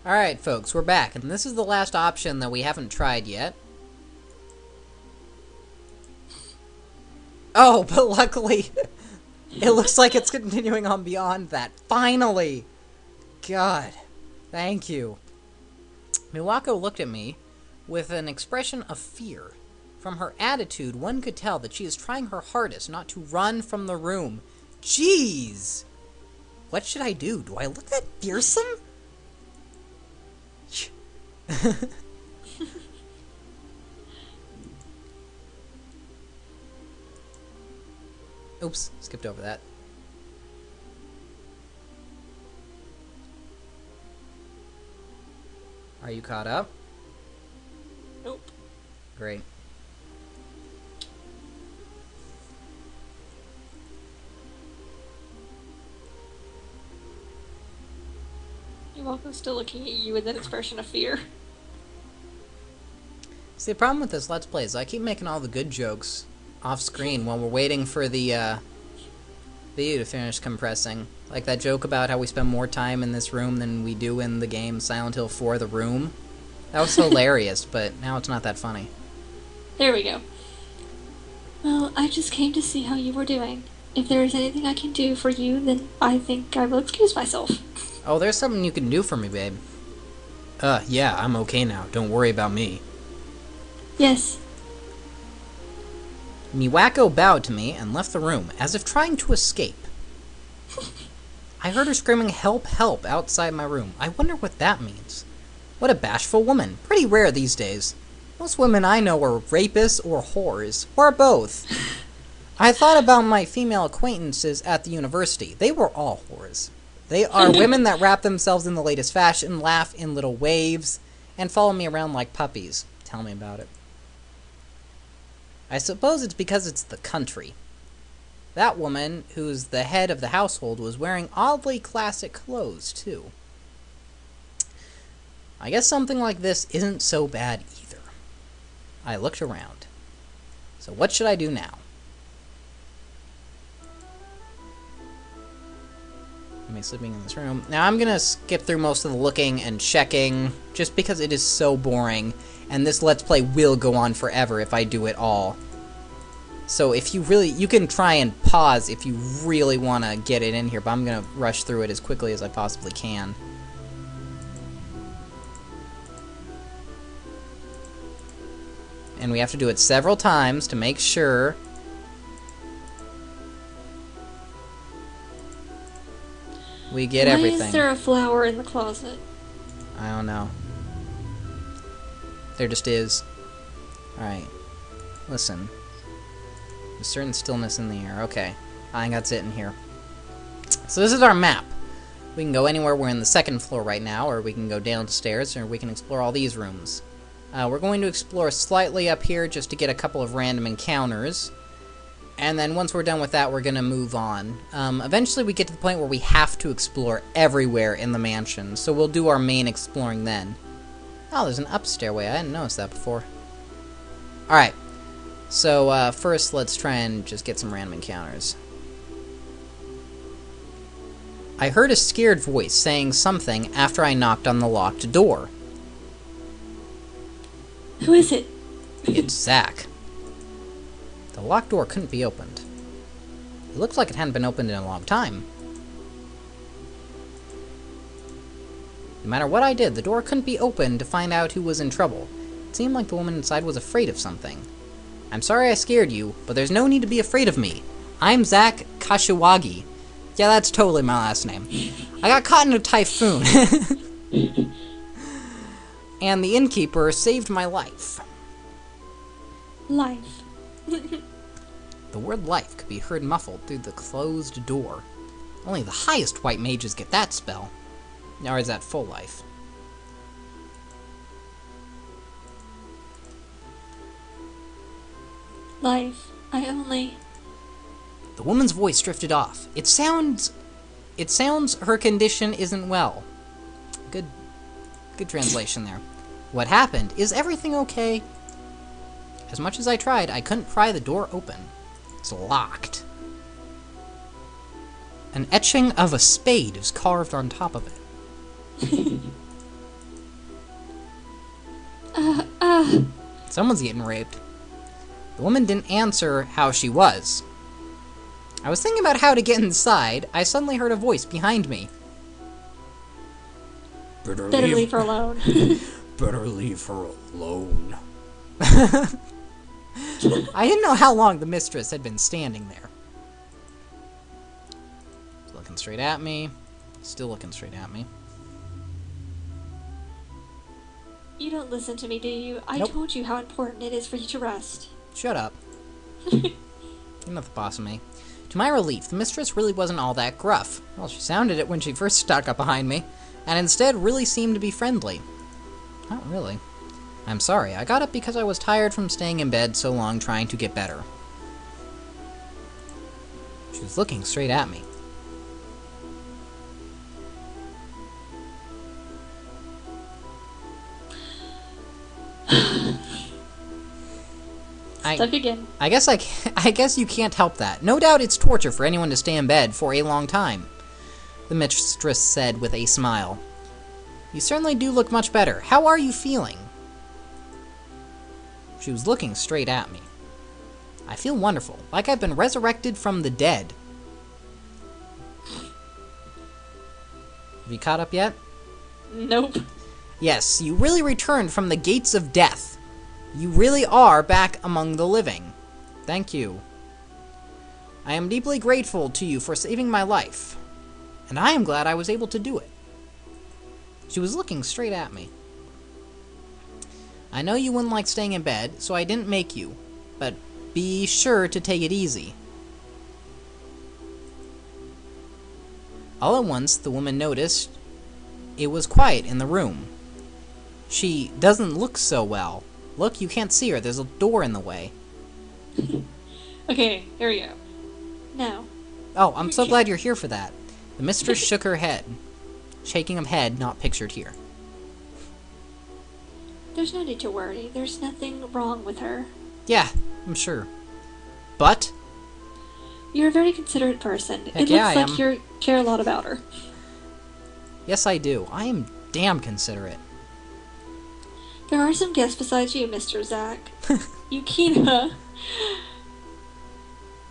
Alright, folks, we're back, and this is the last option that we haven't tried yet. Oh, but luckily, it looks like it's continuing on beyond that. Finally! God, thank you. Miwako looked at me with an expression of fear. From her attitude, one could tell that she is trying her hardest not to run from the room. Jeez! What should I do? Do I look that fearsome? Oops, skipped over that. Are you caught up? Nope. Great. Iwako's still looking at you with an expression of fear. See, the problem with this Let's Play is I keep making all the good jokes off screen while we're waiting for the video to finish compressing. Like that joke about how we spend more time in this room than we do in the game Silent Hill 4 The Room. That was hilarious, but now it's not that funny. There we go. Well, I just came to see how you were doing. If there is anything I can do for you, then I think I will excuse myself. Oh, there's something you can do for me, babe. Yeah, I'm okay now. Don't worry about me. Yes. Miwako bowed to me and left the room, as if trying to escape. I heard her screaming, "Help, help," outside my room. I wonder what that means. What a bashful woman. Pretty rare these days. Most women I know are rapists or whores, or both. I thought about my female acquaintances at the university. They were all whores. They are women that wrap themselves in the latest fashion, laugh in little waves, and follow me around like puppies. Tell me about it. I suppose it's because it's the country. That woman, who's the head of the household, was wearing oddly classic clothes, too. I guess something like this isn't so bad either. I looked around. So what should I do now? Me sleeping in this room. Now I'm gonna skip through most of the looking and checking, just because it is so boring, and this Let's Play will go on forever if I do it all. So if you really, you can try and pause if you really want to get it in here, but I'm gonna rush through it as quickly as I possibly can. And we have to do it several times to make sure. We get everything. Why is there a flower in the closet? I don't know. There just is. Alright. Listen. There's certain stillness in the air. Okay. I think that's it in here. So this is our map. We can go anywhere. We're in the second floor right now, or we can go downstairs, or we can explore all these rooms. We're going to explore slightly up here just to get a couple of random encounters. And then once we're done with that, we're going to move on. Eventually we get to the point where we have to explore everywhere in the mansion, so we'll do our main exploring then. Oh, there's an up stairway. I hadn't noticed that before. Alright, so first let's try and just get some random encounters. I heard a scared voice saying something after I knocked on the locked door. Who is it? It's Zach. The locked door couldn't be opened. It looked like it hadn't been opened in a long time. No matter what I did, the door couldn't be opened to find out who was in trouble. It seemed like the woman inside was afraid of something. I'm sorry I scared you, but there's no need to be afraid of me. I'm Zach Kashiwagi. Yeah, that's totally my last name. I got caught in a typhoon. And the innkeeper saved my life. Life. The word life could be heard muffled through the closed door. Only the highest white mages get that spell. Or is that full life? Life. I only... The woman's voice drifted off. It sounds her condition isn't well. Good translation there. What happened? Is everything okay? As much as I tried, I couldn't pry the door open. It's locked. An etching of a spade is carved on top of it. Someone's getting raped. The woman didn't answer how she was. I was thinking about how to get inside. I suddenly heard a voice behind me. Better leave her alone. Better leave her alone. I didn't know how long the mistress had been standing there. Looking straight at me. Still looking straight at me. You don't listen to me, do you? I Nope. told you how important it is for you to rest. Shut up. You're not the boss of me. To my relief, the mistress really wasn't all that gruff. Well, she sounded it when she first stuck up behind me, and instead really seemed to be friendly. Not really. I'm sorry, I got up because I was tired from staying in bed so long trying to get better. She was looking straight at me. Stuck again. I guess you can't help that. No doubt it's torture for anyone to stay in bed for a long time, the mistress said with a smile. You certainly do look much better. How are you feeling? She was looking straight at me. I feel wonderful, like I've been resurrected from the dead. Have you caught up yet? Nope. Yes, you really returned from the gates of death. You really are back among the living. Thank you. I am deeply grateful to you for saving my life, and I am glad I was able to do it. She was looking straight at me. I know you wouldn't like staying in bed, so I didn't make you, but be sure to take it easy. All at once, the woman noticed it was quiet in the room. She doesn't look so well. Look, you can't see her. There's a door in the way. Okay, here we go. Now. Oh, I'm so glad you're here for that. The mistress shook her head. Shaking of head not pictured here. There's no need to worry. There's nothing wrong with her. Yeah, I'm sure. But? You're a very considerate person. Heck It yeah, looks I like am. you care a lot about her. Yes, I do. I am damn considerate. There are some guests besides you, Mr. Zack. Yukina.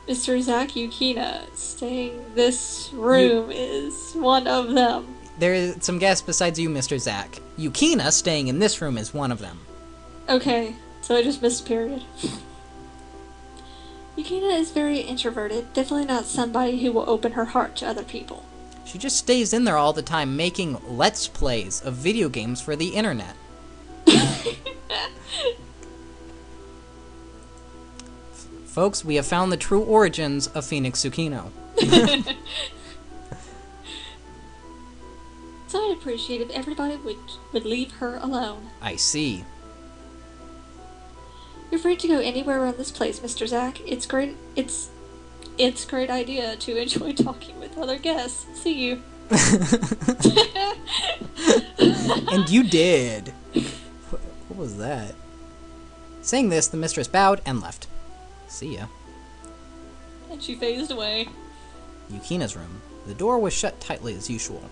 Mr. Zack Yukina. Staying this room is one of them. There is some guests besides you, Mr. Zack. Yukina staying in this room is one of them. Okay, so I just missed a period. Yukina is very introverted. Definitely not somebody who will open her heart to other people. She just stays in there all the time making let's plays of video games for the internet. Folks, we have found the true origins of Phoenix Tsukino. So I'd appreciate if everybody would leave her alone. I see. You're free to go anywhere around this place, Mr. Zack. It's great. It's a great idea to enjoy talking with other guests. See you. And you did. What was that? Saying this, the mistress bowed and left. See ya. And she phased away. Yukina's room. The door was shut tightly as usual.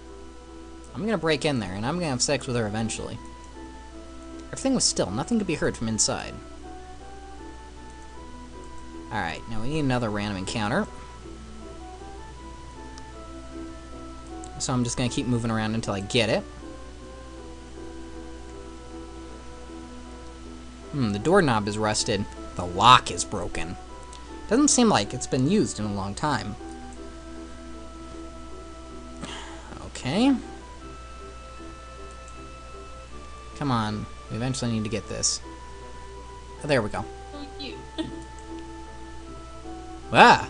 I'm gonna break in there, and I'm gonna have sex with her eventually. Everything was still. Nothing could be heard from inside. Alright, now we need another random encounter. So I'm just gonna keep moving around until I get it. The doorknob is rusted. The lock is broken. Doesn't seem like it's been used in a long time. Okay. Come on. We eventually need to get this. Oh, there we go. Oh, you. Ah!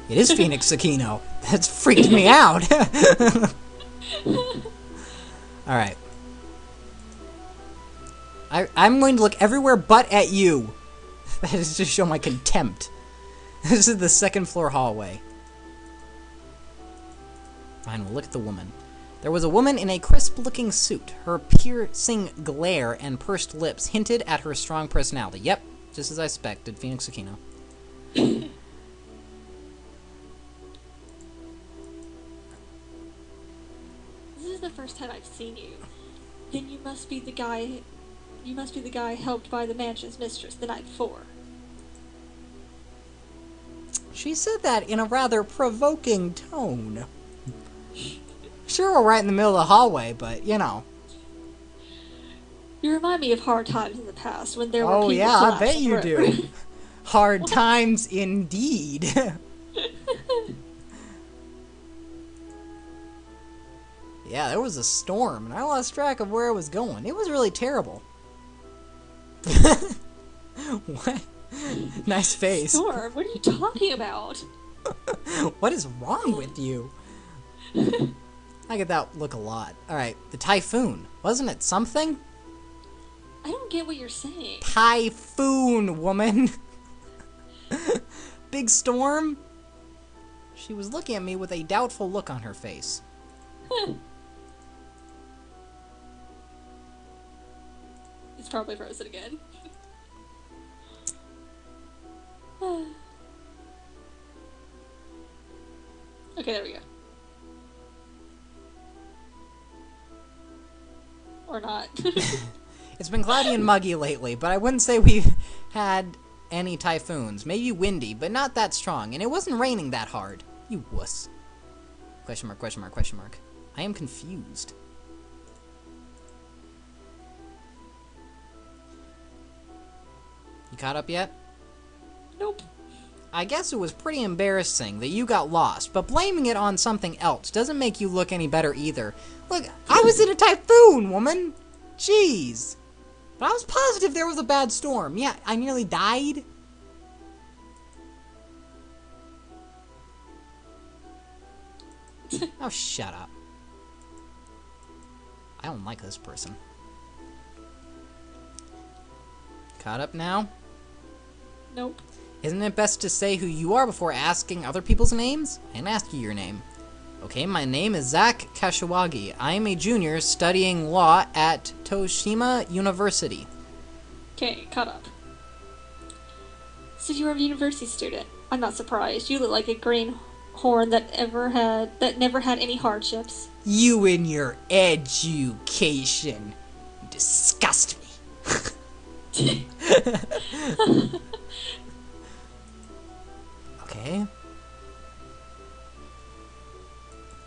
It is Phoenix Tsukino. That's freaked me out. Alright. I'm going to look everywhere but at you. That is to show my contempt. This is the second floor hallway. Fine, we'll look at the woman. There was a woman in a crisp-looking suit. Her piercing glare and pursed lips hinted at her strong personality. Yep, just as I expected, Phoenix Tsukino. This is the first time I've seen you. Then you must be the guy You must be the guy helped by the mansion's mistress the night before. She said that in a rather provoking tone. Sure, we're right in the middle of the hallway, but, you know. You remind me of hard times in the past when there were Oh people yeah, I collapsed bet on the you road. do. Hard times indeed. Yeah, there was a storm, and I lost track of where I was going. It was really terrible. What? Nice face. Storm? What are you talking about? What is wrong with you? I get that look a lot. Alright, the typhoon. Wasn't it something? I don't get what you're saying. Typhoon, woman. Big storm? She was looking at me with a doubtful look on her face. It's probably frozen again. Okay, there we go. Or not. It's been cloudy and muggy lately, but I wouldn't say we've had any typhoons. Maybe windy, but not that strong. And it wasn't raining that hard. You wuss. Question mark, question mark, question mark. I am confused. You caught up yet? Nope. I guess it was pretty embarrassing that you got lost, but blaming it on something else doesn't make you look any better either. Look, I was in a typhoon, woman! Jeez. But I was positive there was a bad storm. Yeah, I nearly died. Oh, shut up. I don't like this person. Caught up now? Nope. Isn't it best to say who you are before asking other people's names? I didn't ask you your name. Okay, my name is Zach Kashiwagi. I am a junior studying law at Toshima University. Okay, caught up. So you're a university student. I'm not surprised. You look like a greenhorn that never had any hardships. You and your education disgust me. Okay.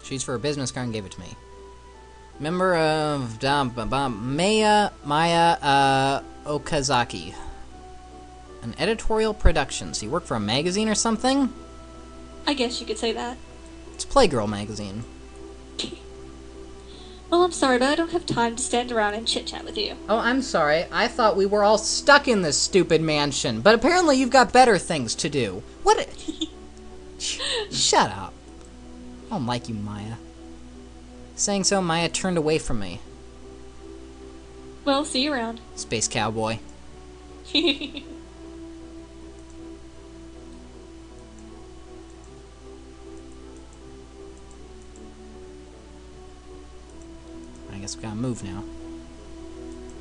She's for a business card and gave it to me. Member of Maya Okazaki. An editorial production. So you work for a magazine or something? I guess you could say that. It's Playgirl magazine. Well, I'm sorry, but I don't have time to stand around and chit-chat with you. Oh, I'm sorry. I thought we were all stuck in this stupid mansion, but apparently you've got better things to do. What? Shut up. I don't like you, Maya. Saying so, Maya turned away from me. Well, see you around. Space cowboy. I guess we gotta move now.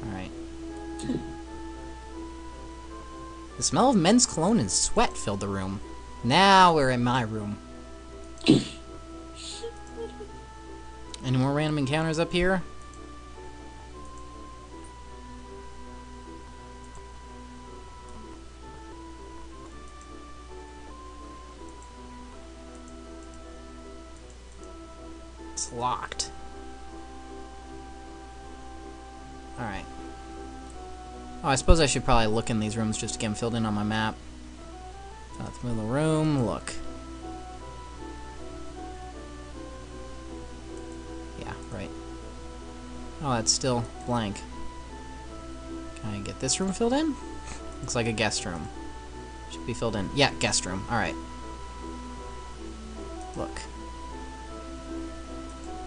Alright. The smell of men's cologne and sweat filled the room. Now we're in my room. Any more random encounters up here? It's locked. Alright. Oh, I suppose I should probably look in these rooms just to get them filled in on my map. Out the middle of the room, look. Yeah, right. Oh, it's still blank. Can I get this room filled in? Looks like a guest room. Should be filled in. Yeah, guest room. Alright. Look.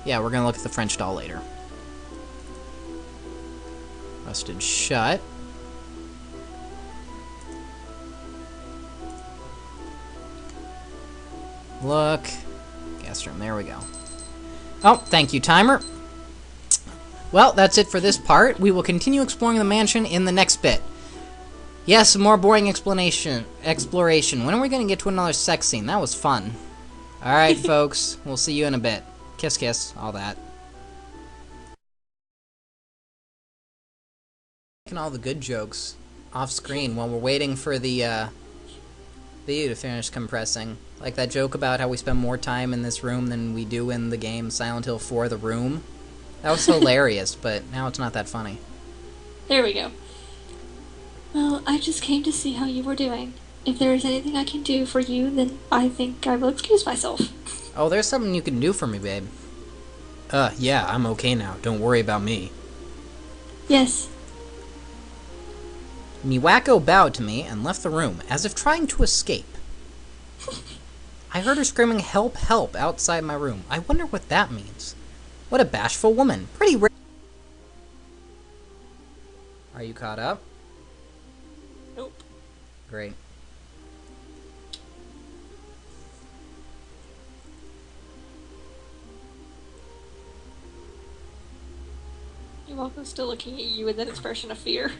Yeah, we're gonna look at the French doll later. Rusted shut. Look. Guest room. There we go. Oh, thank you, timer. Well, that's it for this part. We will continue exploring the mansion in the next bit. Yes, more boring exploration. When are we going to get to another sex scene? That was fun. Alright, folks. We'll see you in a bit. Kiss, kiss. All that. making all the good jokes off screen while we're waiting for the video to finish compressing. Like that joke about how we spend more time in this room than we do in the game Silent Hill 4 The Room. That was hilarious, but now it's not that funny. There we go. Well, I just came to see how you were doing. If there is anything I can do for you, then I think I will excuse myself. Oh, there's something you can do for me, babe. Yeah, I'm okay now. Don't worry about me. Yes. Miwako bowed to me and left the room, as if trying to escape. I heard her screaming, "Help, help," outside my room. I wonder what that means. What a bashful woman. Pretty rare. Are you caught up? Nope. Great. Miwako's still looking at you with an expression of fear.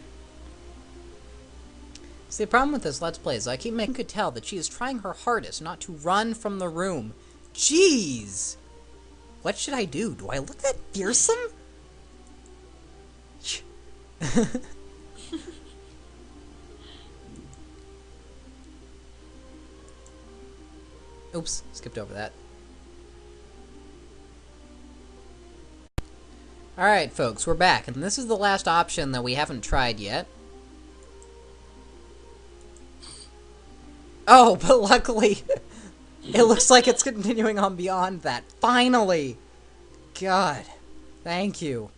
See, the problem with this Let's Play is I keep making could tell that she is trying her hardest not to run from the room. Jeez! What should I do? Do I look that fearsome? Oops, skipped over that. Alright, folks, we're back, and this is the last option that we haven't tried yet. Oh, but luckily, it looks like it's continuing on beyond that. Finally! God, thank you.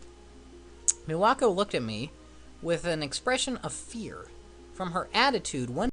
Miwako looked at me with an expression of fear. From her attitude, one